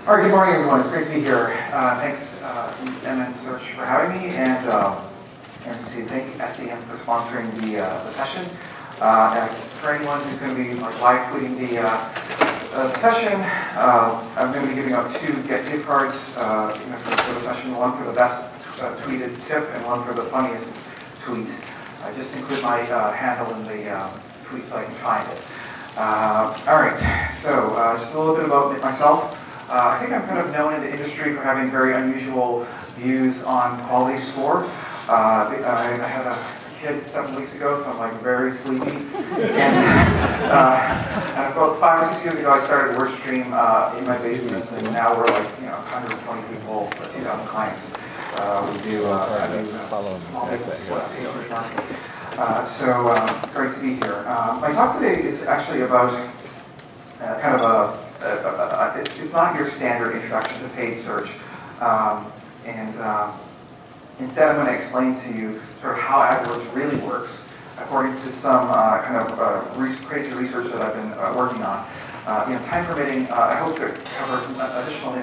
All right, good morning, everyone. It's great to be here. Thanks, MnSearch, for having me, and to thank SEM for sponsoring the session. And for anyone who's going to be live tweeting the session, I'm going to be giving out 2 gift cards for the session. One for the best tweeted tip, and one for the funniest tweet. I just include my handle in the tweet so I can find it. All right, so just a little bit about myself. I think I'm kind of known in the industry for having very unusual views on quality score. I had a kid 7 weeks ago, so I'm like very sleepy. And about 5 or 6 years ago, I started a work stream in my basement, and now we're like 120 people, 2,000 clients. We do small business research marketing. So great to be here. My talk today is actually about kind of it's not your standard introduction to paid search. Instead, I'm going to explain to you sort of how AdWords really works, according to some crazy research that I've been working on. Time permitting, I hope to cover some additional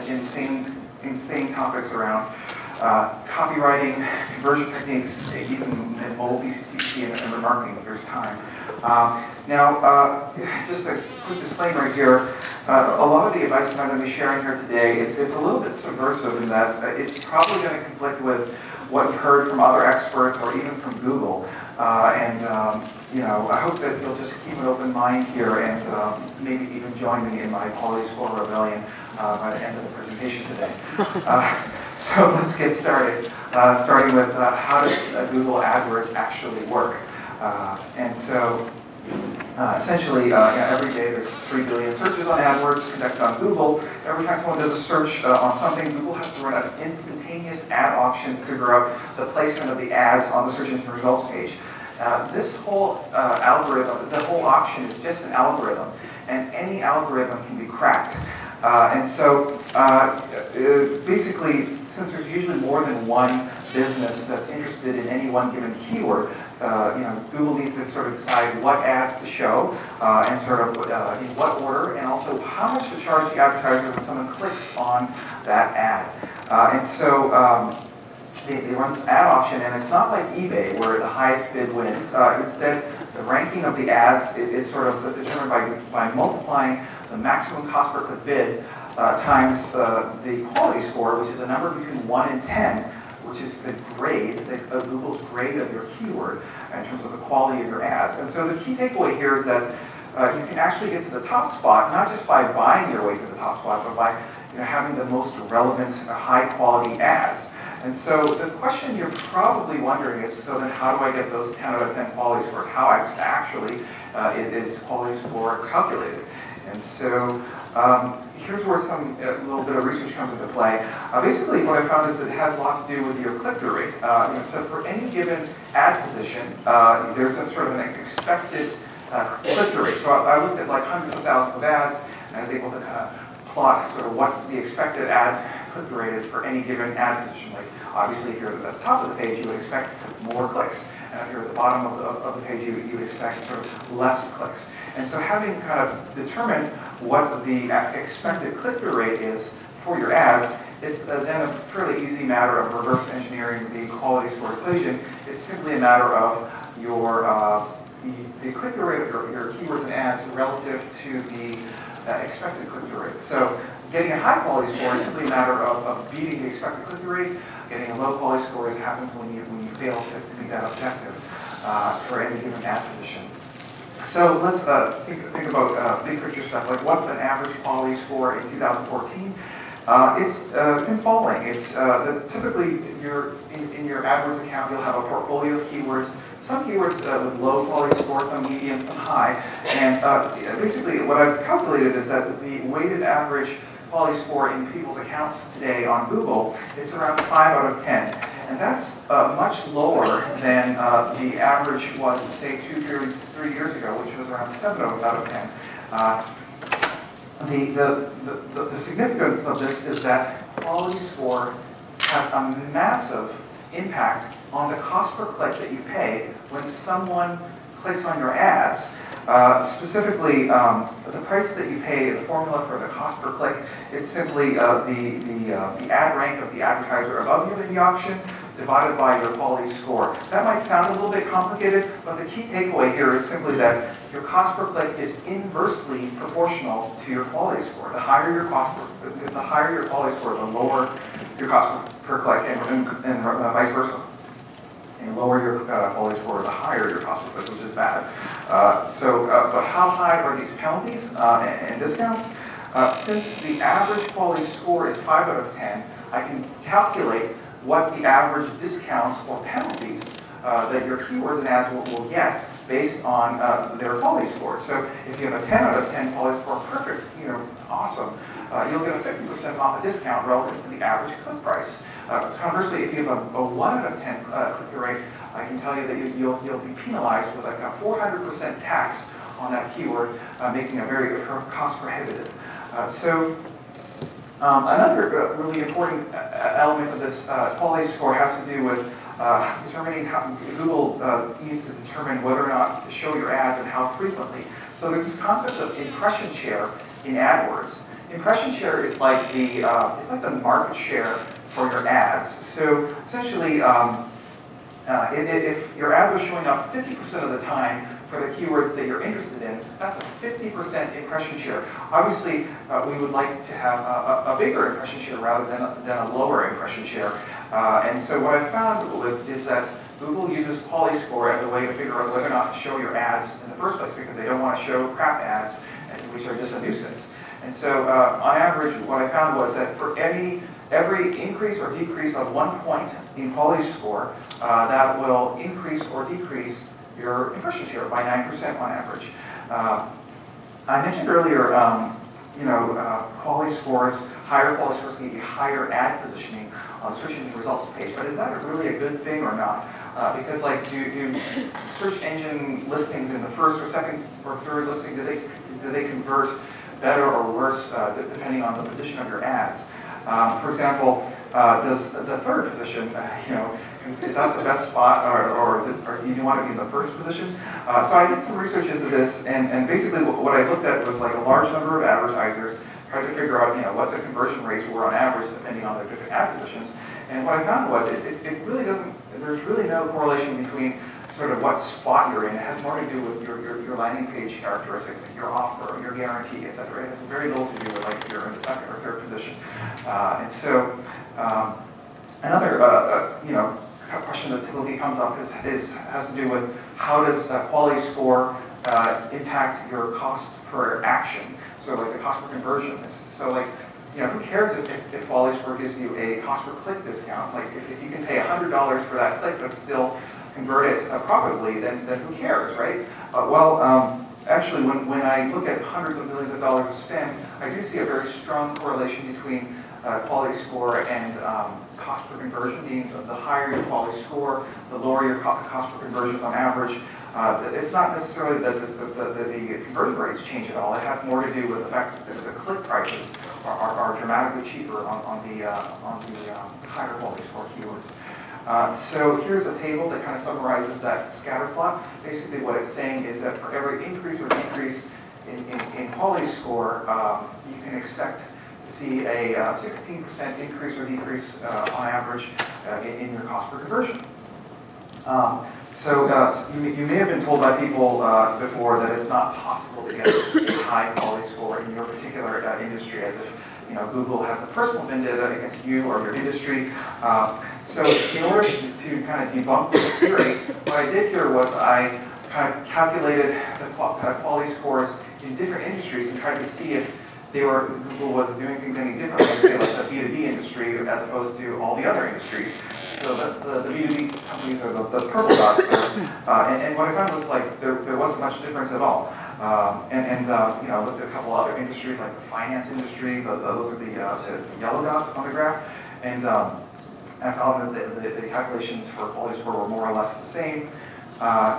insane topics around copywriting, conversion techniques, even mobile PPC and remarketing if there's time. Now, just a quick disclaimer here. A lot of the advice that I'm going to be sharing here today, it's a little bit subversive in that it's probably going to conflict with what you've heard from other experts or even from Google. I hope that you'll just keep an open mind here and maybe even join me in my quality score rebellion by the end of the presentation today. So let's get started, starting with how does Google AdWords actually work. Essentially, every day there's 3 billion searches on AdWords conducted on Google. Every time someone does a search on something, Google has to run an instantaneous ad auction to figure out the placement of the ads on the search engine results page. This whole algorithm, the whole auction is just an algorithm, and any algorithm can be cracked. Basically, since there's usually more than one business that's interested in any one given keyword, Google needs to sort of decide what ads to show and sort of in what order, and also how much to charge the advertiser when someone clicks on that ad. They run this ad auction, and it's not like eBay where the highest bid wins. Instead, the ranking of the ads is sort of determined by multiplying the maximum cost per click bid times the quality score, which is a number between 1 and 10, which is the grade, Google's grade of your keyword in terms of the quality of your ads. And so the key takeaway here is that you can actually get to the top spot, not just by buying your way to the top spot, but by having the most relevant, high-quality ads. And so the question you're probably wondering is, so then how do I get those 10 out of 10 quality scores? How actually is quality score calculated? And so here's where a little bit of research comes into play. Basically, what I found is that it has a lot to do with your click-through rate. So for any given ad position, there's a sort of an expected click-through rate. So I looked at like hundreds of thousands of ads, and I was able to kind of plot sort of what the expected ad click-through rate is for any given ad position. Like obviously, if you're at the top of the page, you would expect more clicks. And if you're at the bottom of the page, you would expect sort of less clicks. And so having kind of determined what the expected click-through rate is for your ads, it's then a fairly easy matter of reverse engineering the quality score equation. It's simply a matter of your the click-through rate of your keywords and ads relative to the expected click-through rate. So getting a high quality score is simply a matter of beating the expected click-through rate. Getting a low quality score is happens when you fail to meet that objective for any given ad position. So let's think about big picture stuff, like what's an average quality score in 2014? It's been falling. It's typically in your AdWords account, you'll have a portfolio of keywords. Some keywords with low quality scores, some medium, some high. And basically what I've calculated is that the weighted average quality score in people's accounts today on Google is around 5 out of 10. And that's much lower than the average was, say, 2 or 3 years ago, which was around 7 out of 10. The significance of this is that quality score has a massive impact on the cost per click that you pay when someone clicks on your ads. Specifically, the price that you pay, the formula for the cost per click, it's simply the ad rank of the advertiser above you in the auction divided by your quality score. That might sound a little bit complicated, but the key takeaway here is simply that your cost per click is inversely proportional to your quality score. The higher your quality score, the lower your cost per click, and vice versa. The lower your quality score, the higher your cost per click, which is bad. But how high are these penalties and discounts? Since the average quality score is 5 out of 10, I can calculate what the average discounts or penalties that your keywords and ads will get based on their quality score. So if you have a 10 out of 10 quality score, perfect, awesome. You'll get a 50% off a discount relative to the average click price. Conversely, if you have a 1 out of 10 click-through rate, I can tell you that you'll be penalized with like a 400% tax on that keyword, making it very cost prohibitive. Another really important element of this quality score has to do with determining how Google needs to determine whether or not to show your ads and how frequently. So there's this concept of impression share in AdWords. Impression share is like it's like the market share for your ads. So essentially, if your ads are showing up 50% of the time for the keywords that you're interested in, that's a 50% impression share. Obviously, we would like to have a bigger impression share rather than a lower impression share. And so what I found is that Google uses quality score as a way to figure out whether or not to show your ads in the first place, because they don't want to show crap ads, which are just a nuisance. And so on average, what I found was that for every increase or decrease of 1 point in quality score, that will increase or decrease your impression share by 9% on average. I mentioned earlier, quality scores, higher quality scores can give you higher ad positioning on the search engine results page, but is that really a good thing or not? Because like, do search engine listings in the first or second or third listing, do they convert better or worse depending on the position of your ads? For example, does the third position, is that the best spot, or do you want to be in the first position? So I did some research into this, and basically what I looked at was like a large number of advertisers, tried to figure out what the conversion rates were on average depending on their different ad positions. And what I found was it really doesn't, there's really no correlation between sort of what spot you're in. It has more to do with your landing page characteristics, like your offer, your guarantee, etc. It has very little to do with like if you're in the second or third position. And so another question that typically comes up has to do with how does quality score impact your cost per action? So like the cost per conversion. So like, who cares if quality score gives you a cost per click discount? Like if you can pay $100 for that click but still convert it profitably, then who cares, right? Actually, when I look at hundreds of millions of dollars of spend, I do see a very strong correlation between quality score and cost per conversion. Means the higher your quality score, the lower your cost per conversions on average. It's not necessarily that the conversion rates change at all. It has more to do with the fact that the click prices are dramatically cheaper on the higher quality score keywords. So here's a table that kind of summarizes that scatter plot. Basically what it's saying is that for every increase or decrease in quality score, you can expect to see a 16% increase or decrease on average in your cost per conversion. You may have been told by people before that it's not possible to get a high quality score in your particular industry, as if Google has a personal vendetta against you or your industry. So in order to kind of debunk this theory, what I did here was I kind of calculated the quality scores in different industries and tried to see if Google was doing things any differently, say like the B2B industry as opposed to all the other industries. So the B2B companies are the purple dots there. And what I found was like there wasn't much difference at all. I looked at a couple other industries like the finance industry. Those are the yellow dots on the graph. And I found that the calculations for quality score were more or less the same.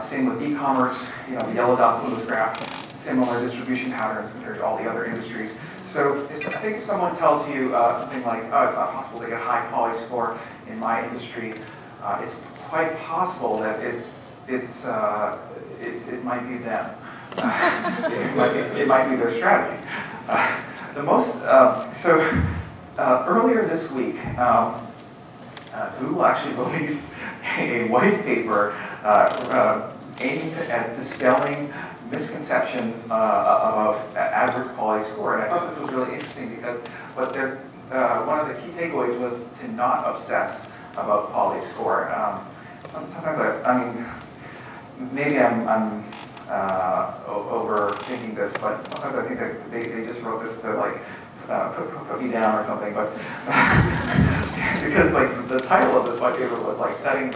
Same with e-commerce. The yellow dots on this graph, similar distribution patterns compared to all the other industries. So I think if someone tells you something like, oh, it's not possible to get a high quality score in my industry, it's quite possible that it might be them. It might be their strategy. Earlier this week, Google actually released a white paper aimed at dispelling misconceptions about AdWords quality score. And I thought this was really interesting because one of the key takeaways was to not obsess about quality score. Sometimes I mean, maybe I'm overthinking this, but sometimes I think that they just wrote this to like put me down or something. But because like the title of this white paper was like settling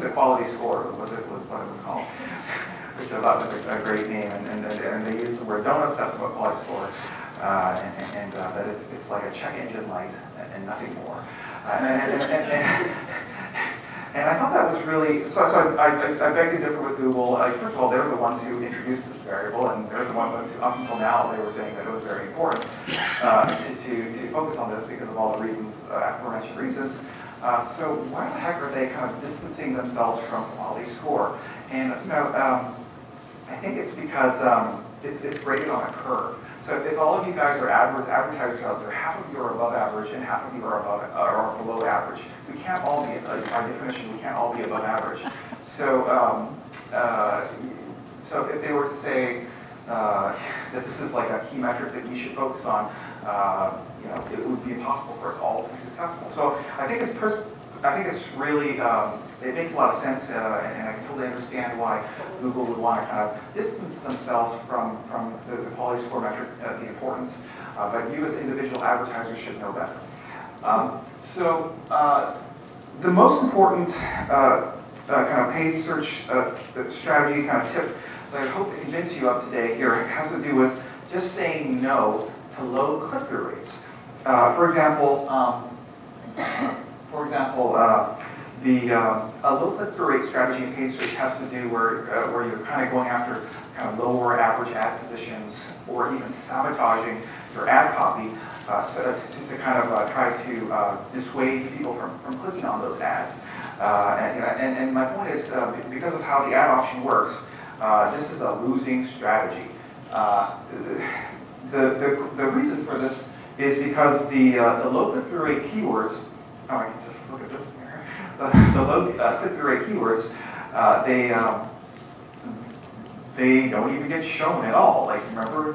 the quality score was what it was called, which I thought was a great name. And they used the word "don't obsess about quality score," and that it's like a check engine light and nothing more. And I thought that was really, so I beg to differ with Google. First of all, they're the ones who introduced this variable, and they're the ones who, up until now, they were saying that it was very important to focus on this because of all the reasons, aforementioned reasons. So why the heck are they kind of distancing themselves from quality score? And I think it's because it's rated on a curve. So if all of you guys are AdWords advertisers out there, half of you are above average and half of you are below average. We can't all be, by definition, we can't all be above average. So so if they were to say that this is like a key metric that we should focus on, it would be impossible for us all to be successful. So I think it's really, it makes a lot of sense, and I can totally understand why Google would want to kind of distance themselves from the quality score metric, the importance, but you as individual advertisers should know better. The most important kind of paid search strategy kind of tip that I hope to convince you of today here has to do with just saying no to low click-through rates. For example, a low click-through rate strategy in paid search has to do where you're kind of going after kind of lower average ad positions or even sabotaging your ad copy to kind of try to dissuade people from clicking on those ads. And my point is, because of how the ad auction works, this is a losing strategy. The reason for this is because the low click-through rate keywords, I can just look at this here. The low click-through rate keywords, they don't even get shown at all. Like, remember,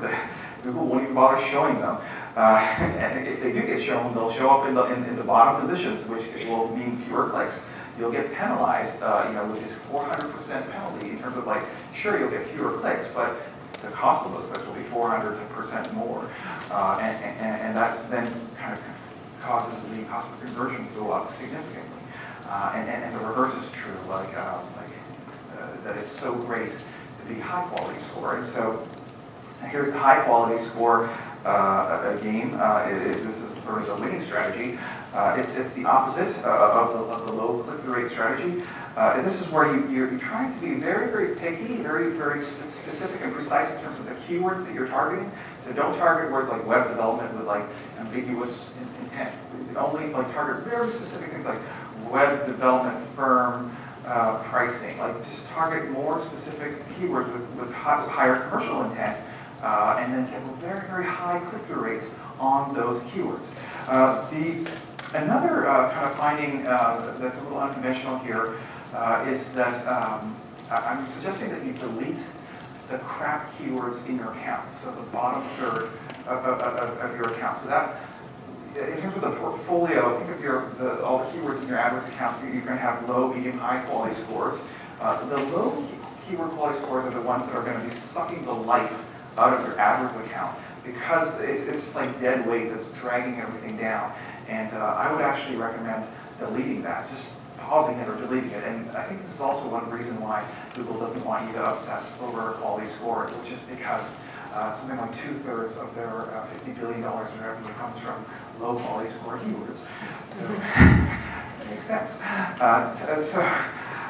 Google won't even bother showing them. And if they do get shown, they'll show up in the bottom positions, which will mean fewer clicks. You'll get penalized, with this 400% penalty in terms of like, sure, you'll get fewer clicks, but the cost of those clicks will be 400% more, and that then kind of causes the cost of conversion to go up significantly. And the reverse is true, that it's so great to be high quality score. And so here's the high quality score game. This is sort of the winning strategy. It's the opposite of the low click-through rate strategy. This is where you're trying to be very, very picky, very, very specific and precise in terms of the keywords that you're targeting. So don't target words like web development with like ambiguous intent. Only like target very specific things like web development firm pricing. Like just target more specific keywords with higher commercial intent, and then get very, very high click-through rates on those keywords. Another kind of finding that's a little unconventional here is that I'm suggesting that you delete the crap keywords in your account, so the bottom third of your account. So that, in terms of the portfolio, think of all the keywords in your AdWords accounts, you're going to have low, medium, high quality scores. The low keyword quality scores are the ones that are going to be sucking the life out of your AdWords account, because it's just like dead weight that's dragging everything down. And I would actually recommend deleting that, just pausing it or deleting it. And I think this is also one reason why Google doesn't want you to obsess over a quality score, which is because something like 2/3 of their $50 billion in revenue comes from low quality score keywords. So it makes sense. So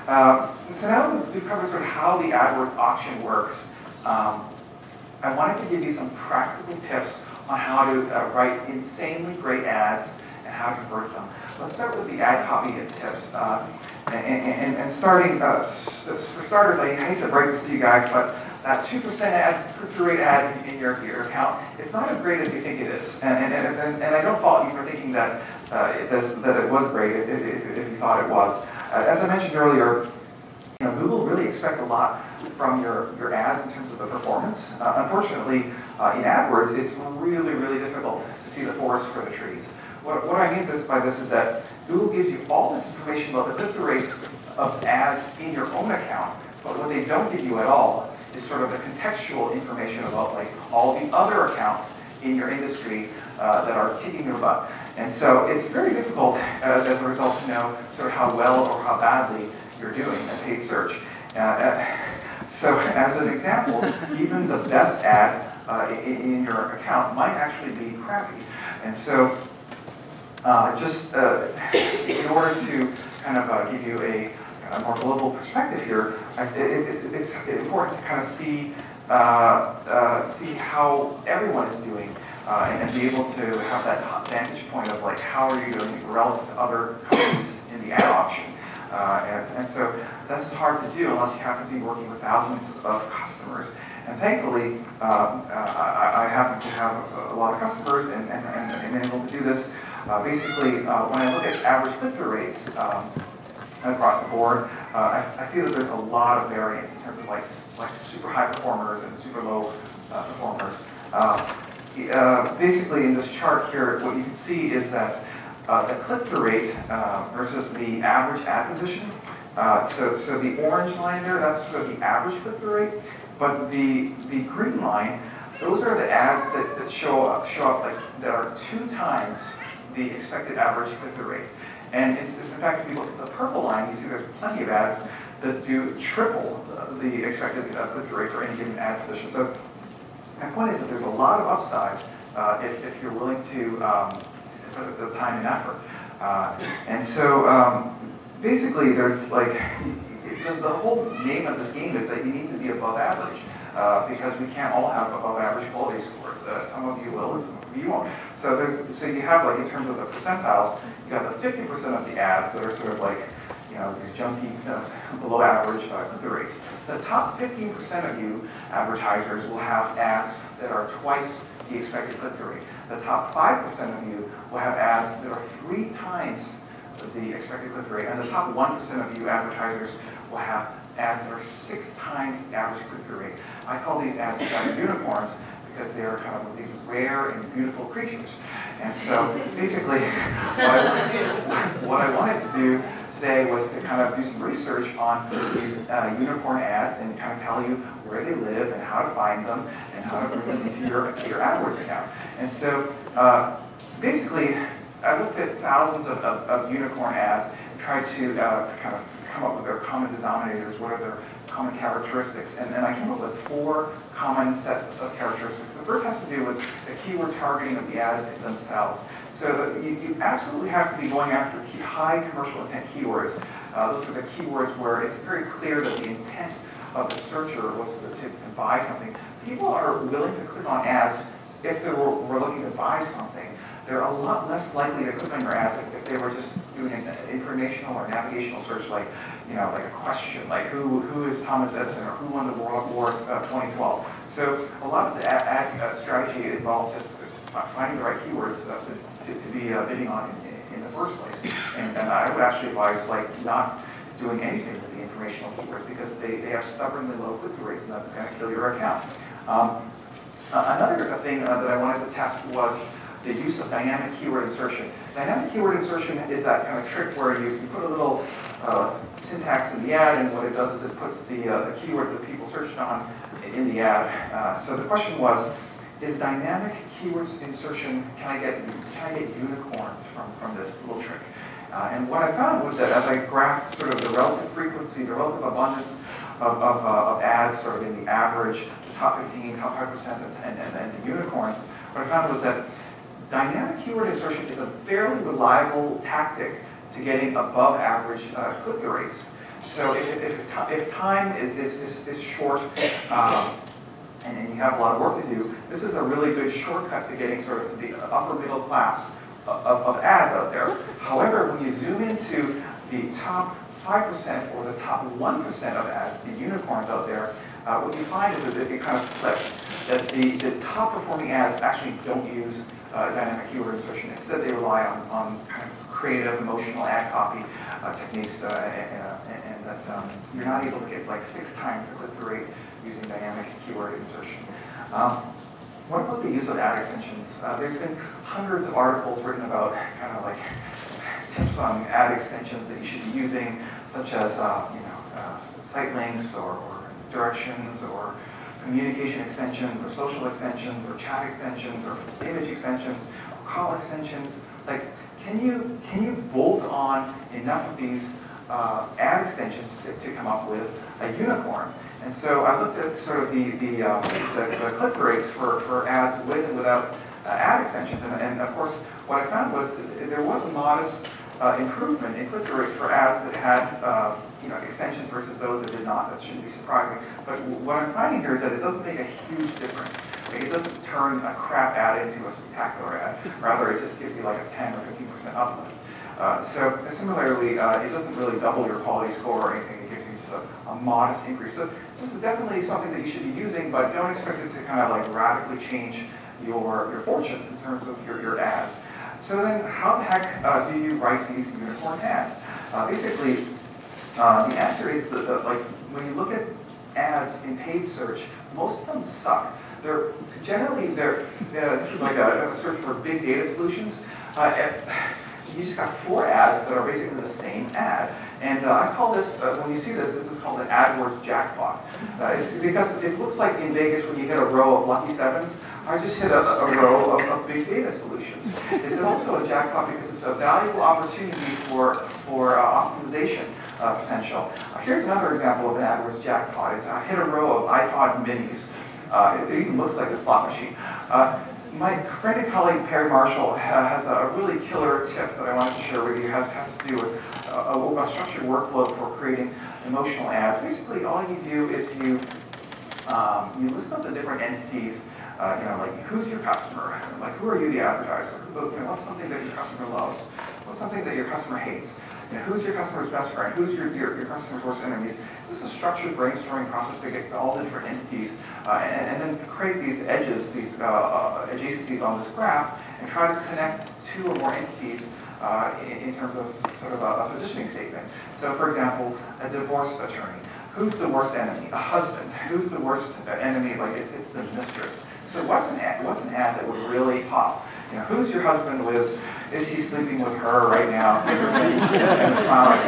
now that we've covered sort of how the AdWords auction works, I wanted to give you some practical tips on how to write insanely great ads and how to convert them. Let's start with the ad copy and tips. And starting, for starters, I hate to break this to you guys, but that 2% ad, click-through rate ad in your account, it's not as great as you think it is. And I don't fault you for thinking that it was great if you thought it was. As I mentioned earlier, Google really expects a lot from your ads in terms of the performance. Unfortunately, in AdWords, it's really, really difficult to see the forest for the trees. What I mean by this is that Google gives you all this information about the click-through rates of ads in your own account, but what they don't give you at all is sort of the contextual information about like all the other accounts in your industry that are kicking your butt. And so it's very difficult as a result to know sort of how well or how badly you're doing a paid search. So as an example, even the best ad in your account might actually be crappy. And so in order to kind of give you a more global perspective here, it's important to kind of see how everyone is doing and be able to have that vantage point of like how are you doing relative to other companies in the ad auction. And so that's hard to do unless you happen to be working with thousands of customers. And thankfully, I happen to have a lot of customers and been able to do this. Basically, when I look at average click-through rates across the board, I see that there's a lot of variance in terms of like super high performers and super low performers. Basically, in this chart here, what you can see is that the click-through rate versus the average ad position. So the orange line there, that's sort of the average click-through rate. But the green line, those are the ads that show up like that are 2 times the expected average click-through rate. And in fact, if you look at the purple line, you see there's plenty of ads that do triple the expected click-through rate for any given ad position. So my point is that there's a lot of upside if you're willing to put the time and effort. And so basically, there's like the whole name of this game is that you need to be above average because we can't all have above average quality scores. Some of you will, and some of you won't. So you have like in terms of the percentiles, you got the 50% of the ads that are sort of like these junky below average click-through rates. The top 15% of you advertisers will have ads that are twice the expected click-through rate. The top 5% of you will have ads that are 3 times the expected click-through rate, and the top 1% of you advertisers will have ads that are 6 times the average click-through rate. I call these ads unicorns because they are kind of these rare and beautiful creatures. And so basically, what I wanted to do today was to kind of do some research on these unicorn ads and kind of tell you where they live and how to find them and how to bring them into your AdWords account. And so basically, I looked at thousands of unicorn ads and tried to kind of come up with their common denominators, what are their common characteristics. And I came up with 4 common set of characteristics. The first has to do with the keyword targeting of the ad themselves. So you absolutely have to be going after high commercial intent keywords. Those are the keywords where it's very clear that the intent of the searcher was to buy something. People are willing to click on ads if they were looking to buy something. They're a lot less likely to click on your ads if they were just doing an informational or navigational search, like like a question, like who is Thomas Edison or who won the World War 2012. So a lot of the ad strategy involves just finding the right keywords to be bidding on in the first place. And I would actually advise not doing anything with the informational keywords because they have stubbornly low click-through rates, and that's going to kill your account. Another thing that I wanted to test was the use of dynamic keyword insertion. Dynamic keyword insertion is that kind of trick where you put a little syntax in the ad, and what it does is it puts the keyword that people searched on in the ad. So the question was, is dynamic keywords insertion, can I get unicorns from this little trick? And what I found was that as I graphed sort of the relative frequency, the relative abundance of ads sort of in the average, the top 15, top 5%, and the unicorns, what I found was that dynamic keyword insertion is a fairly reliable tactic to getting above average click-through rates. So if time is short and you have a lot of work to do, this is a really good shortcut to getting sort of to the upper middle class of ads out there. However, when you zoom into the top 5% or the top 1% of ads, the unicorns out there, what you find is that it kind of flips. That the top performing ads actually don't use dynamic keyword insertion. Instead, they rely on kind of creative, emotional ad copy techniques, and that you're not able to get like 6 times the click-through rate using dynamic keyword insertion. What about the use of ad extensions? There's been hundreds of articles written about kind of like tips on ad extensions that you should be using, such as site links or directions or communication extensions or social extensions or chat extensions or image extensions or call extensions. Like, can you bolt on enough of these ad extensions to come up with a unicorn? And so I looked at sort of the click-through rates for ads with and without ad extensions, and of course what I found was there was a modest improvement in click-through rates for ads that had extensions versus those that did not. That shouldn't be surprising. But what I'm finding here is that it doesn't make a huge difference. Like, it doesn't turn a crap ad into a spectacular ad. Rather, it just gives you like a 10 or 15% uplift. So similarly, it doesn't really double your quality score or anything. It gives you just a modest increase. So this is definitely something that you should be using, but don't expect it to kind of like radically change your fortunes in terms of your ads. So then, how the heck do you write these unicorn ads? Basically, the answer is that like when you look at ads in paid search, most of them suck. This is like a search for big data solutions. You just got 4 ads that are basically the same ad. And I call this, when you see this is called an AdWords jackpot. It's because it looks like in Vegas when you hit a row of lucky 7s, I just hit a row of big data solutions. It's also a jackpot because it's a valuable opportunity for optimization potential. Here's another example of an AdWords jackpot. I hit a row of iPod minis. It even looks like a slot machine. My friend and colleague Perry Marshall has a really killer tip that I wanted to share with you. It has to do with a structured workflow for creating emotional ads. Basically, all you do is you list up the different entities. Like who's your customer? Like who are you, the advertiser? What's something that your customer loves? What's something that your customer hates? Who's your customer's best friend? Who's your customer's worst enemies? This is a structured brainstorming process to get all the different entities and then create these edges, these adjacencies on this graph, and try to connect 2 or more entities in terms of sort of a positioning statement. So, for example, a divorce attorney. Who's the worst enemy? A husband. Who's the worst enemy? Like it's the mistress. So what's an ad that would really pop? Who's your husband with? Is he sleeping with her right now? And a smile like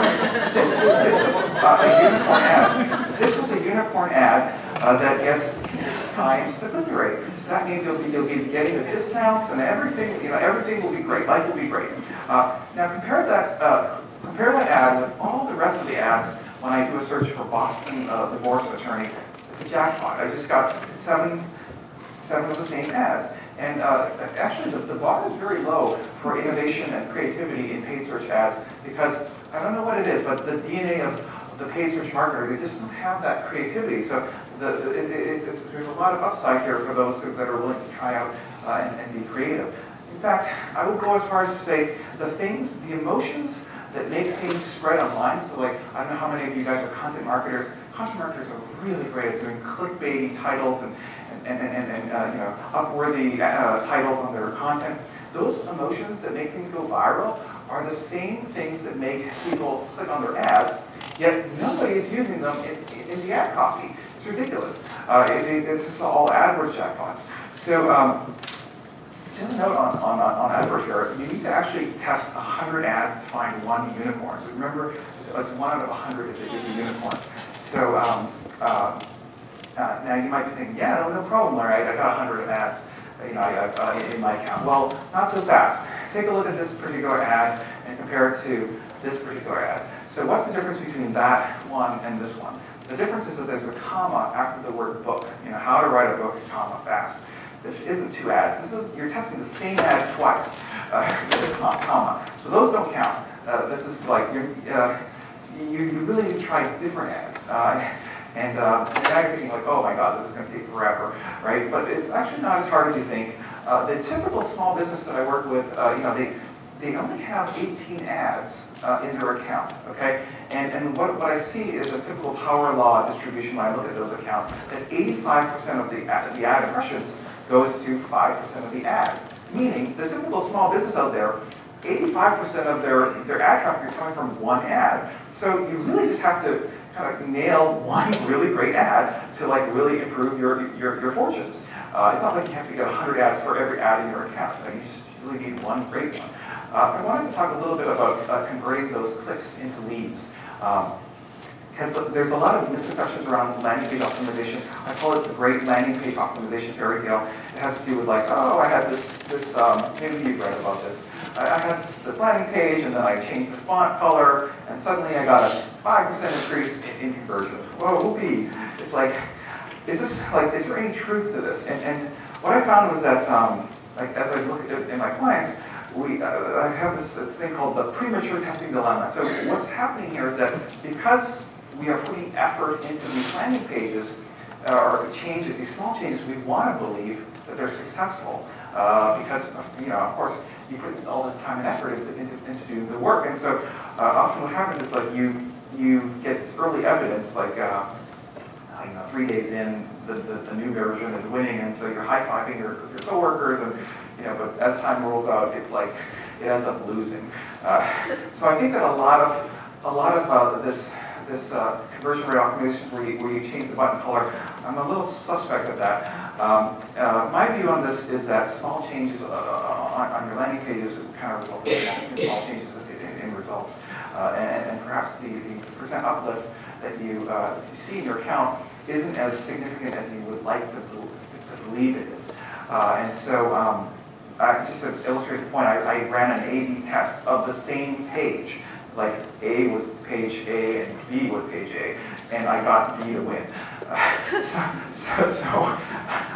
this. This was a unicorn ad. This was a unicorn ad that gets 6 times the click-through rate. So that means you'll be getting the discounts and everything. Everything will be great. Life will be great. Now compare that ad with all the rest of the ads. When I do a search for Boston divorce attorney, it's a jackpot. I just got 7 of the same ads. And actually, the bar is very low for innovation and creativity in paid search ads because I don't know what it is, but the DNA of the paid search marketers, they just don't have that creativity. So there's a lot of upside here for those that are willing to try out and be creative. In fact, I would go as far as to say the emotions that make things spread online. So like, I don't know how many of you guys are content marketers. Content marketers are really great at doing clickbaity titles and upworthy titles on their content. Those emotions that make things go viral are the same things that make people click on their ads, yet nobody is using them in the ad copy. It's ridiculous. It's just all AdWords jackpots. So just a note on AdWords here, you need to actually test 100 ads to find 1 unicorn. But remember, it's 1 out of 100 is a unicorn. So now you might be thinking, yeah, no problem, Larry. I got 100 ads, in my account. Well, not so fast. Take a look at this particular ad and compare it to this particular ad. So what's the difference between that one and this one? The difference is that there's a comma after the word book. How to write a book, comma, fast. This isn't 2 ads. You're testing the same ad twice with a comma. So those don't count. This is like you really need to try different ads. And now you're thinking like, oh my God, this is going to take forever, right? But it's actually not as hard as you think. The typical small business that I work with, they only have 18 ads in their account, okay? And what I see is a typical power law distribution when I look at those accounts, that 85% of the ad impressions goes to 5% of the ads. Meaning, the typical small business out there, 85% of their ad traffic is coming from one ad. So you really just have to kind of nail one really great ad to like really improve your fortunes. It's not like you have to get 100 ads for every ad in your account. Like you just really need one great one. I wanted to talk a little bit about converting those clicks into leads. Because there's a lot of misconceptions around landing page optimization. I call it the great landing page optimization fairy tale. It has to do with like, oh, I had this maybe you've read about this. I had this landing page, and then I changed the font color, and suddenly I got a 5% increase in conversions. Whoa, whoopee. It's like, is there any truth to this? And what I found was that, like as I look at in my clients, I have this thing called the premature testing dilemma. So what's happening here is that because we are putting effort into these landing pages, or changes, these small changes, we want to believe that they're successful. Because, of course, you put all this time and effort into doing the work. And so often what happens is like you get this early evidence, like 3 days in, the new version is winning, and so you're high-fiving your coworkers, and but as time rolls out, it's like it ends up losing. So I think that a lot of this conversion rate optimization where you change the button color, I'm a little suspect of that. My view on this is that small changes on your landing pages kind of result in small changes in results, and perhaps the percent uplift that you see in your account isn't as significant as you would like to believe it is. And so, just to illustrate the point, I ran an A/B test of the same page. Like A was page A and B was page A, and I got B to win. So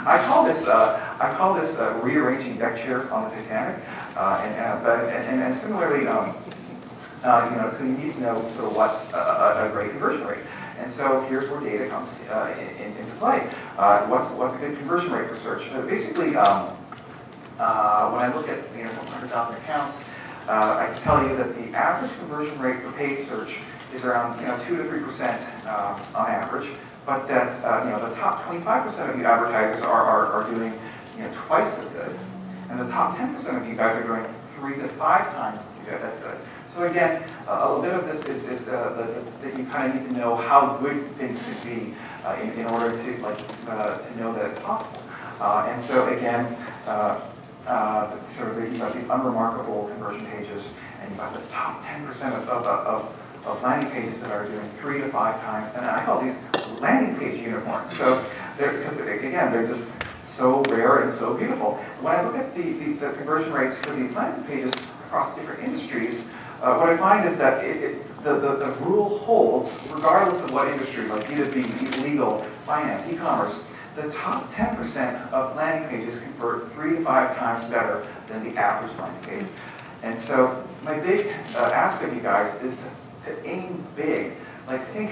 I call this rearranging deck chairs on the Titanic, and similarly, so you need to know sort of what's a great conversion rate. And so here's where data comes into play. What's a good conversion rate for search? Basically, when I look at 100,000 accounts, I can tell you that the average conversion rate for paid search is around 2 to 3% on average, but that the top 25% of you advertisers are doing twice as good, and the top 10% of you guys are doing 3 to 5 times as good. So again, a little bit of this is that you kind of need to know how good things could be in order to know that it's possible. And so again, you've got these unremarkable conversion pages, and you've got this top 10% of landing pages that are doing 3 to 5 times, and I call these landing page unicorns. So because again, they're just so rare and so beautiful. When I look at the conversion rates for these landing pages across different industries, what I find is that the rule holds regardless of what industry, like B2B, legal, finance, e-commerce. The top 10% of landing pages convert 3 to 5 times better than the average landing page. And so my big ask of you guys is to aim big. Like think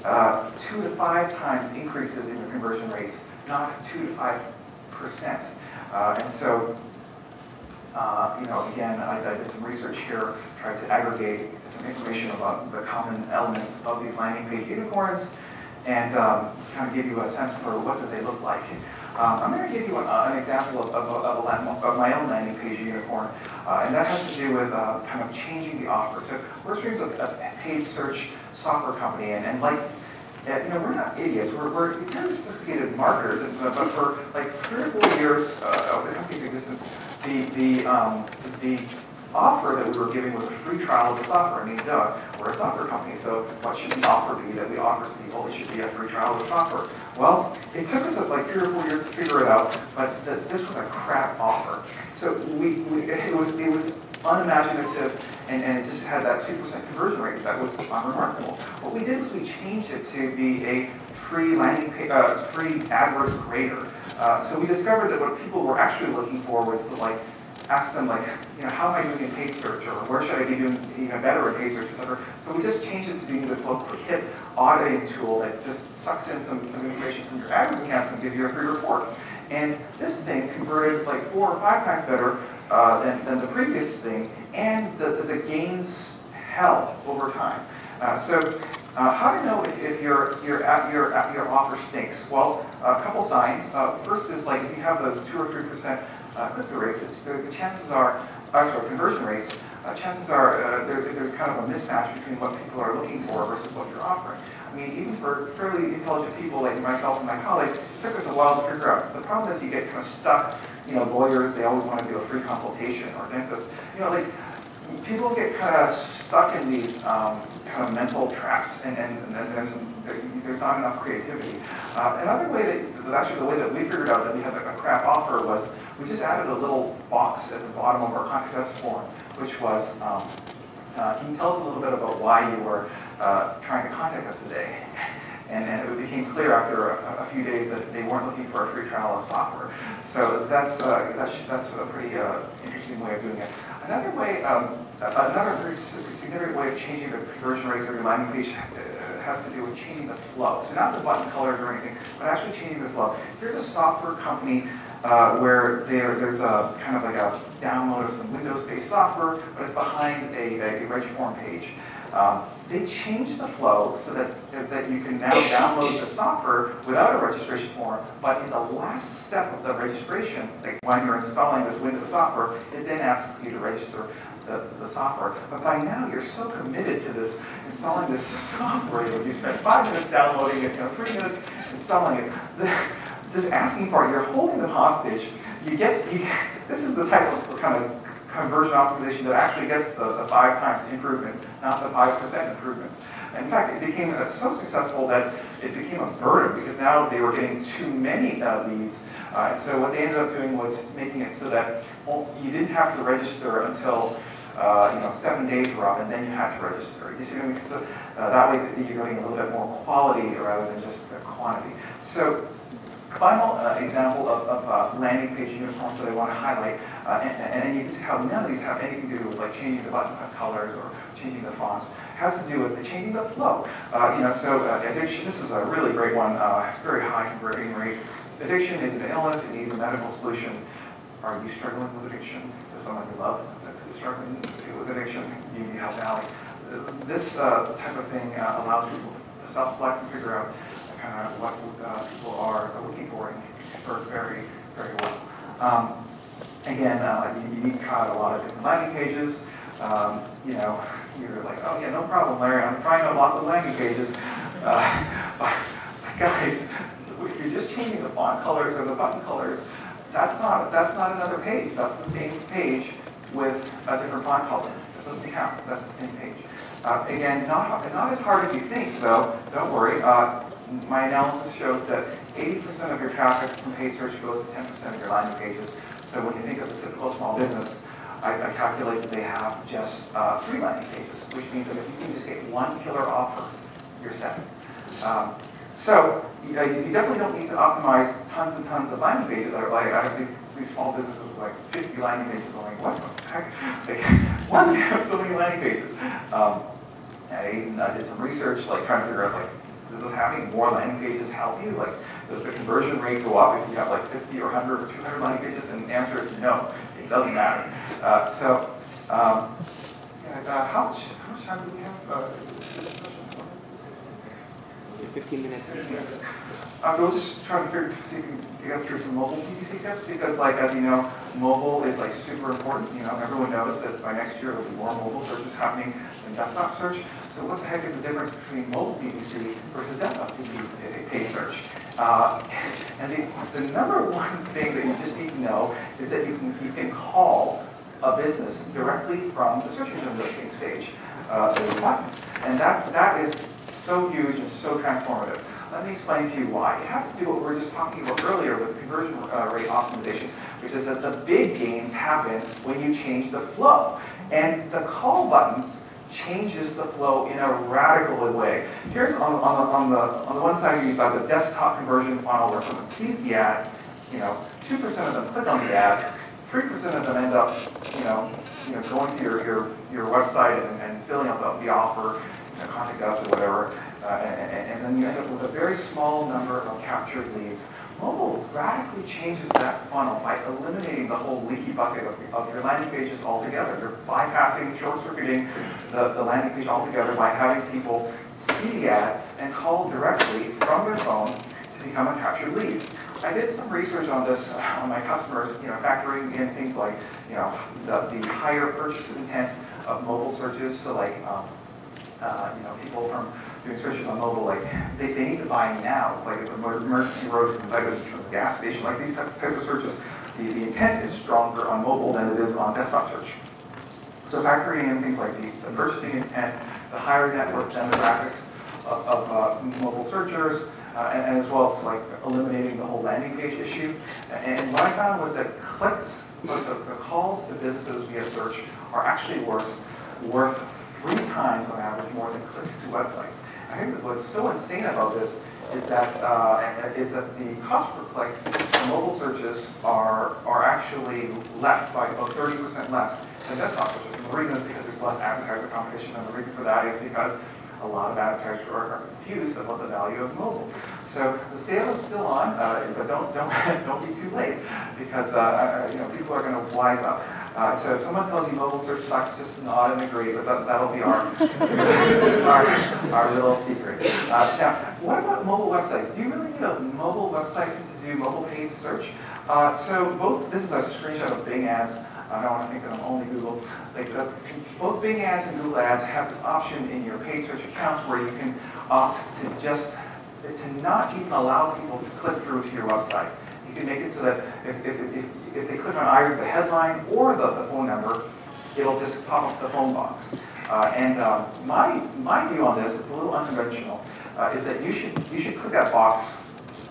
2 to 5 times increases in your conversion rates, not 2 to 5%. And so, again, I did some research here, tried to aggregate some information about the common elements of these landing page unicorns, and kind of give you a sense for what do they look like. I'm going to give you an example of my own landing page unicorn, and that has to do with kind of changing the offer. So we're a paid search software company, and like, we're not idiots. We're very sophisticated marketers, but for like 3 or 4 years of the company's existence, the offer that we were giving was a free trial of the software. I mean, we're a software company, so what should the offer be that we offer to people? It should be a free trial of the software. Well, it took us like 3 or 4 years to figure it out, but this was a crap offer. So it was unimaginative, and it just had that 2% conversion rate that was unremarkable. What we did was we changed it to be a free landing page, free AdWords grader. So we discovered that what people were actually looking for was to ask them how am I doing in paid search, or where should I be doing even better in paid search, etc. So we just changed it to being this little quick hit auditing tool that just sucks in some information from your AdWords accounts and gives you a free report. And this thing converted like 4 or 5 times better than the previous thing, and the gains held over time. How to know if your offer stinks? Well, a couple signs. First is like if you have those 2 or 3% click-through rates, the chances are, sorry, conversion rates. Chances are there's kind of a mismatch between what people are looking for versus what you're offering. I mean, even for fairly intelligent people like myself and my colleagues, it took us a while to figure out. The problem is you get kind of stuck. You know, lawyers, they always want to do a free consultation, or dentists. You know, like people get kind of stuck in these kind of mental traps, and there's not enough creativity. Another way actually the way that we figured out that we had a crap offer was we just added a little box at the bottom of our contact us form, which was, can you tell us a little bit about why you were trying to contact us today? And it became clear after a few days that they weren't looking for a free trial of software. So that's a pretty interesting way of doing it. Another way, another very significant way of changing the conversion rates of your landing page has to do with changing the flow. So not the button colors or anything, but actually changing the flow. Here's a software company where there's a kind of like a download of some Windows-based software, but it's behind a reg form page. They changed the flow so that you can now download the software without a registration form, but in the last step of the registration, like when you're installing this Windows software, it then asks you to register the software. But by now, you're so committed to this, installing this software that you spend 5 minutes downloading it, 3 minutes installing it, just asking for it, you're holding them hostage. This is the type of kind of conversion optimization that actually gets the 5 times improvements, not the 5% improvements. In fact, it became so successful that it became a burden because now they were getting too many leads. So what they ended up doing was making it so that you didn't have to register until 7 days were up, and then you had to register. You see what I mean? So that way you're getting a little bit more quality rather than just quantity. So final example of landing page uniforms that I want to highlight, and you can see how none of these have anything to do with like changing the button colors or changing the fonts. It has to do with changing the flow. Addiction, this is a really great one, very high converting rate. Addiction is an illness, it needs a medical solution. Are you struggling with addiction? Is someone you love that's struggling with addiction? Do you need help now? This type of thing allows people to self-select and figure out kind of what people are looking for and work very, very well. Again, you need to try out a lot of different landing pages. You're like, oh yeah, no problem, Larry, I'm trying out lots of landing pages. But guys, if you're just changing the font colors or the button colors, that's not another page. That's the same page with a different font color. That doesn't count. That's the same page. Again, not as hard as you think, though. Don't worry. My analysis shows that 80% of your traffic from paid search goes to 10% of your landing pages. So when you think of a typical small business, I calculate that they have just 3 landing pages, which means that if you can just get one killer offer, you're set. So you definitely don't need to optimize tons and tons of landing pages. I have these small businesses with like 50 landing pages. I'm like, what the heck? Like, why do you have so many landing pages? I did some research, like trying to figure out, like, does having more landing pages help you? Like, does the conversion rate go up if you have like 50 or 100 or 200 landing pages? And the answer is no, it doesn't matter. How much time do we have? 15 minutes. We'll just try to see if we can get through some mobile PPC tips because, like, as you know, mobile is like super important. You know, everyone knows that by next year there'll be more mobile searches happening than desktop search. So what the heck is the difference between mobile PPC versus desktop paid search? And the number one thing that you just need to know is that you can call a business directly from the search engine listing stage. And that is so huge and so transformative. Let me explain to you why. It has to do with what we were just talking about earlier with conversion rate optimization, which is that the big gains happen when you change the flow. And the call buttons changes the flow in a radical way. Here's on the one side, you've got the desktop conversion funnel where someone sees the ad, 2% of them click on the ad, 3% of them end up, going to your website and filling out the offer, contact us or whatever. and then you end up with a very small number of captured leads. Mobile radically changes that funnel by eliminating the whole leaky bucket of your landing pages altogether. You're bypassing, short-circuiting the landing page altogether by having people see the ad and call directly from their phone to become a captured lead. I did some research on this on my customers, factoring in things like, the higher purchase intent of mobile searches. So like, people from doing searches on mobile, like they need to buy now. It's like it's an emergency road inside a gas station. Like these type of searches, the intent is stronger on mobile than it is on desktop search. So factoring in things like the purchasing intent, the higher net worth demographics of mobile searchers, and as well as like eliminating the whole landing page issue. And what I found was that clicks, the calls to businesses via search, are actually worth 3 times on average more than clicks to websites. I think that what's so insane about this is that the cost per click for mobile searches are actually less, by about 30% less than desktop searches. And the reason is because there's less advertiser competition, and the reason for that is because a lot of advertisers are confused about the value of mobile. So the sale is still on, but don't be too late, because people are going to wise up. So if someone tells you mobile search sucks, just nod and agree, but that'll be our little secret. Now, what about mobile websites? Do you really need a mobile website to do mobile paid search? This is a screenshot of Bing ads. I don't want to think that I'm only Google. Both Bing ads and Google ads have this option in your paid search accounts where you can opt to not even allow people to click through to your website. You can make it so that if they click on either the headline or the phone number, it'll just pop up the phone box. My view on this, it's a little unconventional, is that you should click that box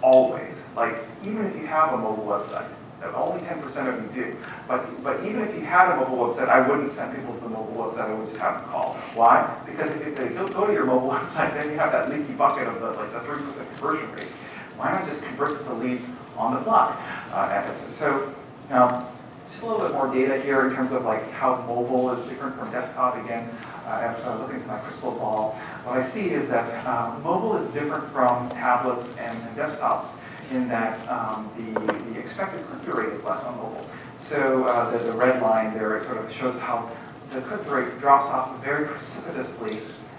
always. Like, even if you have a mobile website. Only 10% of you do. But even if you had a mobile website, I wouldn't send people to the mobile website, I would just have them call. Why? Because if they go to your mobile website, then you have that leaky bucket of the 3% conversion rate. Why not just convert the leads on the fly? So just a little bit more data here in terms of like how mobile is different from desktop. Again, after I look into my crystal ball, what I see is that mobile is different from tablets and desktops in that the expected click-through rate is less on mobile. So the red line there sort of shows how the click-through rate drops off very precipitously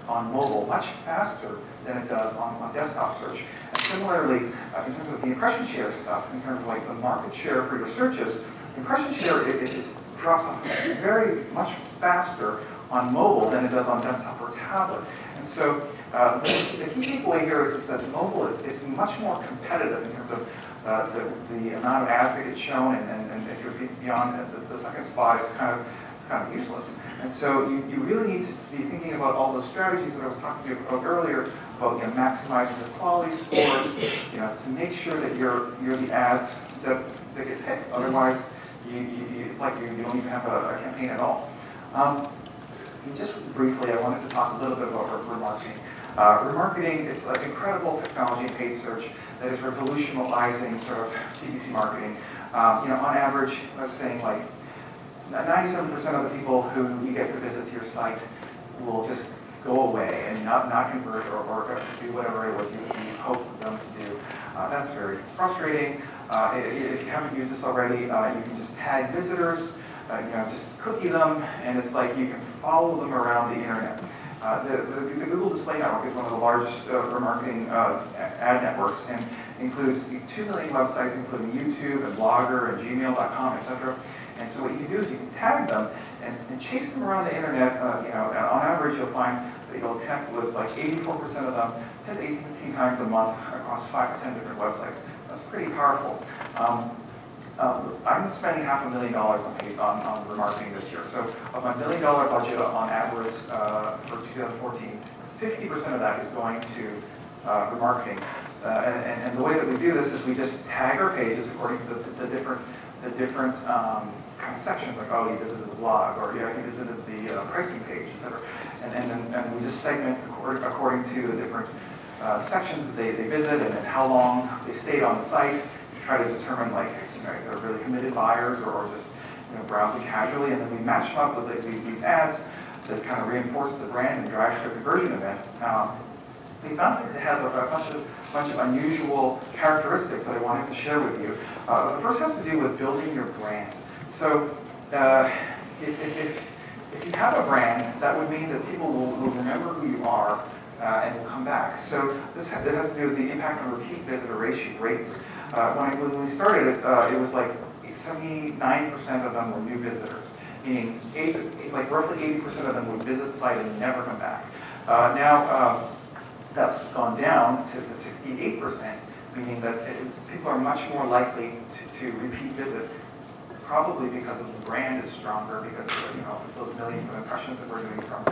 on mobile, much faster than it does on desktop search. And similarly, in terms of the impression share stuff, in terms of like the market share for your searches, impression share it drops off very much faster on mobile than it does on desktop or tablet. And so the key takeaway here is that mobile is much more competitive in terms of the amount of ads that get shown, and if you're beyond the second spot, it's kind of useless. And so you really need to be thinking about all the strategies that I was talking to you about earlier, about maximizing the quality scores, to make sure that you're the ads that get picked. Otherwise, it's like you don't even have a campaign at all. Just briefly, I wanted to talk a little bit about remarketing. Remarketing is an incredible technology in paid search that is revolutionizing sort of PPC marketing. On average, I was saying like 97% of the people who you get to visit to your site will just go away and not convert or do whatever it was you hope for them to do. That's very frustrating. If you haven't used this already, you can just tag visitors. Just cookie them, and it's like you can follow them around the internet. The Google Display Network is one of the largest remarketing ad networks, and includes 2 million websites, including YouTube and Blogger and Gmail.com, etc. And so what you can do is you can tag them and chase them around the internet. On average, you'll find that you'll connect with like 84% of them 10 to 18 times a month across 5 to 10 different websites. That's pretty powerful. I'm spending $500,000 on remarketing this year. So of my $1 million budget on AdWords for 2014, 50% of that is going to remarketing. And the way that we do this is we just tag our pages according to the different kind of sections, like, oh, you visited the blog, or yeah, you visited the pricing page, etc. And we just segment according to the different sections that they visit and how long they stayed on the site to try to determine, like, if they're really committed buyers or just browsing casually. And then we match them up with these ads that kind of reinforce the brand and drive to a conversion event. we found that it has a bunch of unusual characteristics that I wanted to share with you. The first has to do with building your brand. So if you have a brand, that would mean that people will remember who you are and will come back. So this has to do with the impact on repeat visitor rates. When we started it was like 79% of them were new visitors, meaning roughly 80% of them would visit the site and never come back. Now that's gone down to 68%, meaning that people are much more likely to repeat visit, probably because of the brand is stronger, because of those millions of impressions that we're doing from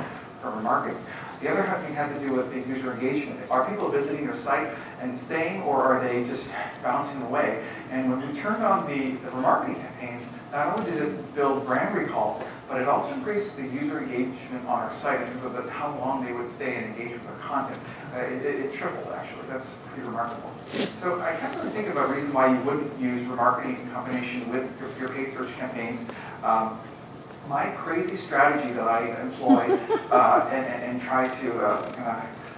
remarketing. The other thing has to do with user engagement. Are people visiting your site and staying, or are they just bouncing away? And when we turned on the remarketing campaigns, not only did it build brand recall, but it also increased the user engagement on our site in terms of how long they would stay and engage with our content. It tripled, actually. That's pretty remarkable. So I can't really think of a reason why you wouldn't use remarketing in combination with your paid search campaigns. My crazy strategy that I employ and try to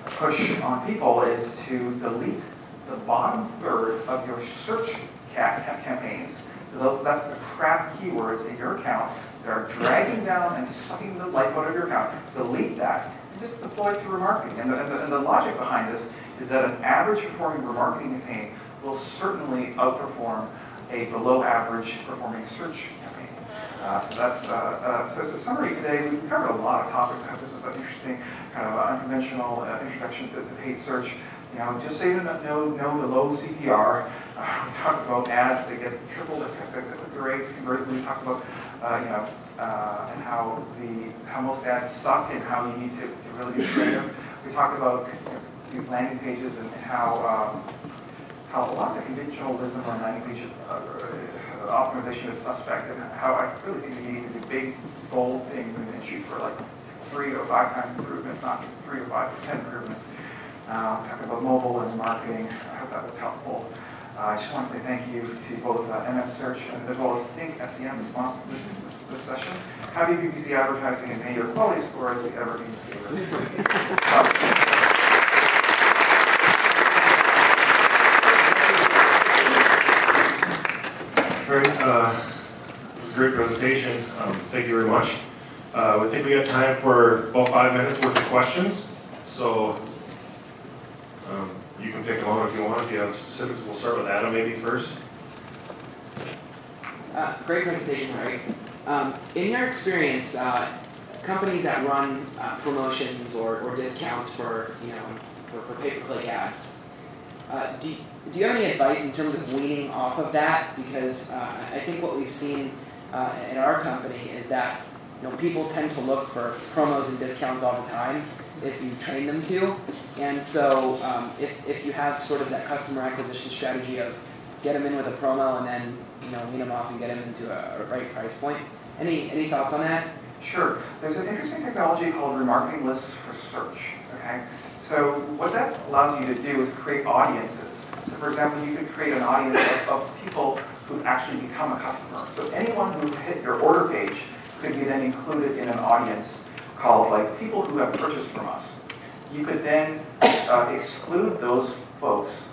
push on people is to delete the bottom third of your search campaigns. So that's the crap keywords in your account that are dragging down and sucking the life out of your account. Delete that and just deploy it to remarketing. And the logic behind this is that an average performing remarketing campaign will certainly outperform a below average performing search campaign. So that's so as a summary today, we covered a lot of topics. I hope this was an interesting kind of unconventional introduction to paid search. Just so you know the low CPR. We talked about ads that get triple the rates converted. We talked about and how most ads suck and how you need to really be creative. We talked about these landing pages and how a lot of the conventional wisdom on landing page optimization is suspect, and how I really think that you need to do big, bold things and shoot for like 3 or 5 times improvements, not 3 or 5% improvements. Talking about mobile and marketing. I hope that was helpful. I just want to say thank you to both MnSearch and as well as Stink SEM responsible for this session. Happy BBC advertising, and may your quality scores be ever in your favor. Great. It was a great presentation. Thank you very much. I think we got time for about 5 minutes worth of questions. So you can pick them out if you want. If you have specifics, we'll start with Adam maybe first. Great presentation, Larry. In your experience, companies that run promotions or discounts for pay-per-click ads, do you have any advice in terms of weaning off of that? Because I think what we've seen in our company is that people tend to look for promos and discounts all the time if you train them to. And so if you have sort of that customer acquisition strategy of get them in with a promo and then wean them off and get them into a right price point. Any thoughts on that? Sure. There's an interesting technology called remarketing lists for search. Okay. So what that allows you to do is create audiences. So for example, you could create an audience of people who actually become a customer. So anyone who hit your order page could be then included in an audience called like people who have purchased from us. You could then exclude those folks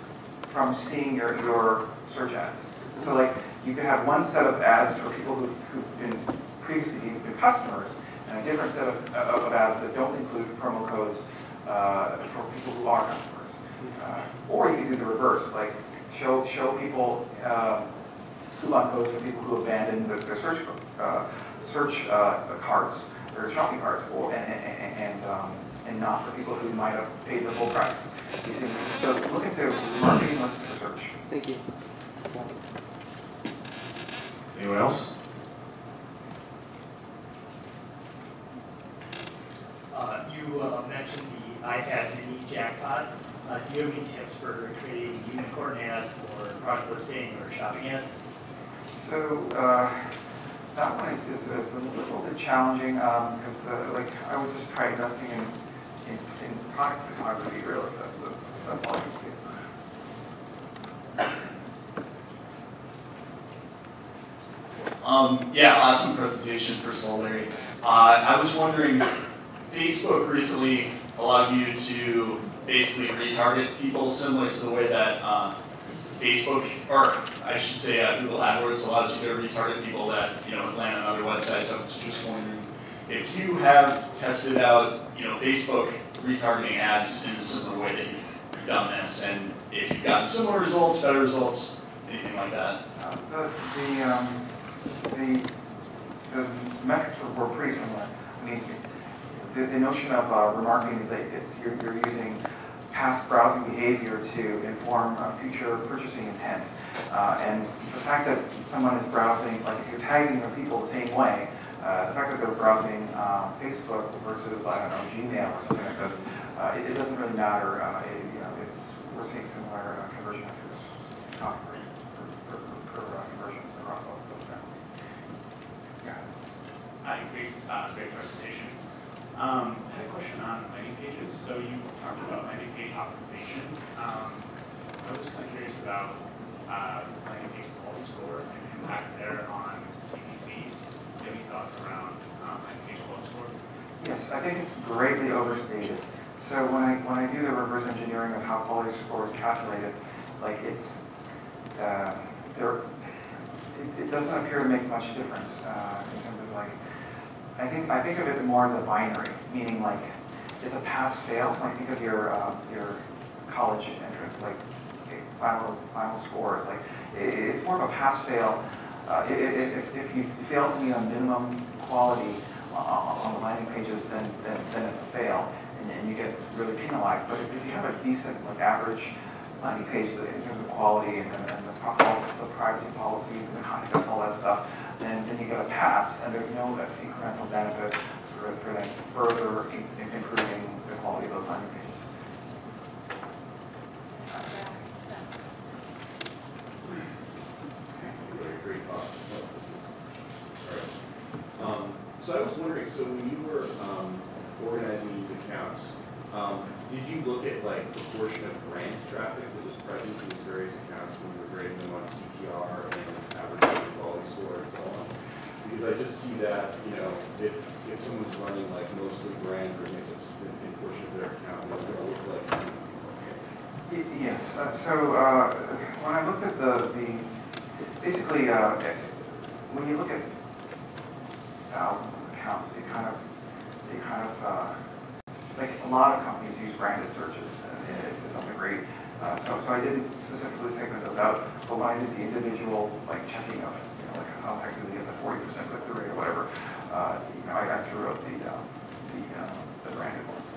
from seeing your search ads. So like you could have one set of ads for people who've been previously been customers, and a different set of ads that don't include promo codes for people who are customers. Or you could do the reverse, like show people coupon codes for people who abandoned their search carts, their shopping carts, and not for people who might have paid the full price. So look into marketing lists for search. Thank you. That's awesome. Anyone else? You mentioned the iPad mini jackpot. Do you have any tips for creating unicorn ads or product listing or shopping ads? So that one is a little bit challenging because like I would just try investing in product photography. Really, that's all I can do. Yeah, awesome presentation, first of all, Larry. I was wondering, Facebook recently allowed you to basically retarget people similar to the way that Facebook, or I should say Google AdWords allows you to retarget people that land on other websites. I was just wondering if you have tested out Facebook retargeting ads in a similar way that you've done this, and if you've gotten similar results, better results, anything like that. The metrics were pretty similar. I mean, the notion of remarketing is that you're using past browsing behavior to inform future purchasing intent. And the fact that someone is browsing, like if you're tagging your people the same way, the fact that they're browsing Facebook versus, I don't know, Gmail or something like this, it doesn't really matter. We're seeing similar conversion methods per conversions across both those now. Hi, great presentation. I had a question on landing pages. So you talked about landing page optimization. I was kind of curious about landing page quality score and impact there on CPCs. Do you have any thoughts around landing page quality score? Yes, I think it's greatly overstated. So when I do the reverse engineering of how quality score is calculated, like it doesn't appear to make much difference in terms of like. I think of it more as a binary, meaning like it's a pass-fail. Like think of your college entrance, like final scores. Like it's more of a pass-fail. If you fail to meet a minimum quality on the landing pages, then it's a fail, and you get really penalized. But if you have a decent, like average landing page in terms of quality and the privacy policies and the content, all that stuff, then you get a pass, and there's no incremental benefit for then further improving the quality of those landing pages. Great talk. So I was wondering, so when you were organizing these accounts, did you look at like proportion of brand traffic that was present in these various accounts when you were grading them on CTR and average quality score and so on? Because I just see that, if someone's running like mostly brand or makes a significant portion of their account, what would it look like? Yes. When I looked at basically when you look at thousands of accounts, they kind of like a lot of companies use branded searches to some degree. So I didn't specifically segment those out, but when I did the individual like checking of like how the heck do they get the 40% click-through rate or whatever, I threw out the branded ones.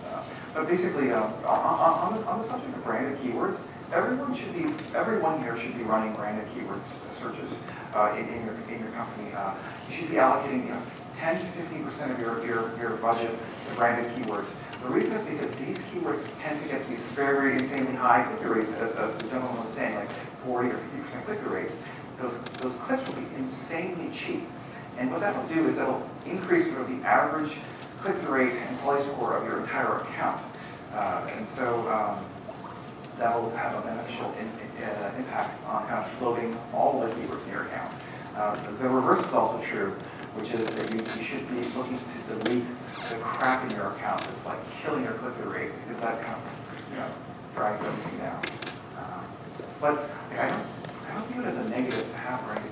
But basically, on the subject of branded keywords, everyone here should be running branded keywords searches in your company. You should be allocating 10 to 15% of your budget to branded keywords. The reason is because these keywords tend to get these very, very insanely high click-through rates, as the gentleman was saying, like 40 or 50% click-through rates. Those clicks will be insanely cheap. And what that will do is that will increase sort of the average click-through rate and quality score of your entire account. And so that will have a beneficial impact on kind of floating all the keywords in your account. The reverse is also true, which is that you should be looking to delete the crap in your account that's like killing your click-through rate, because that kind of drives everything down. But I don't view it as a negative to have branded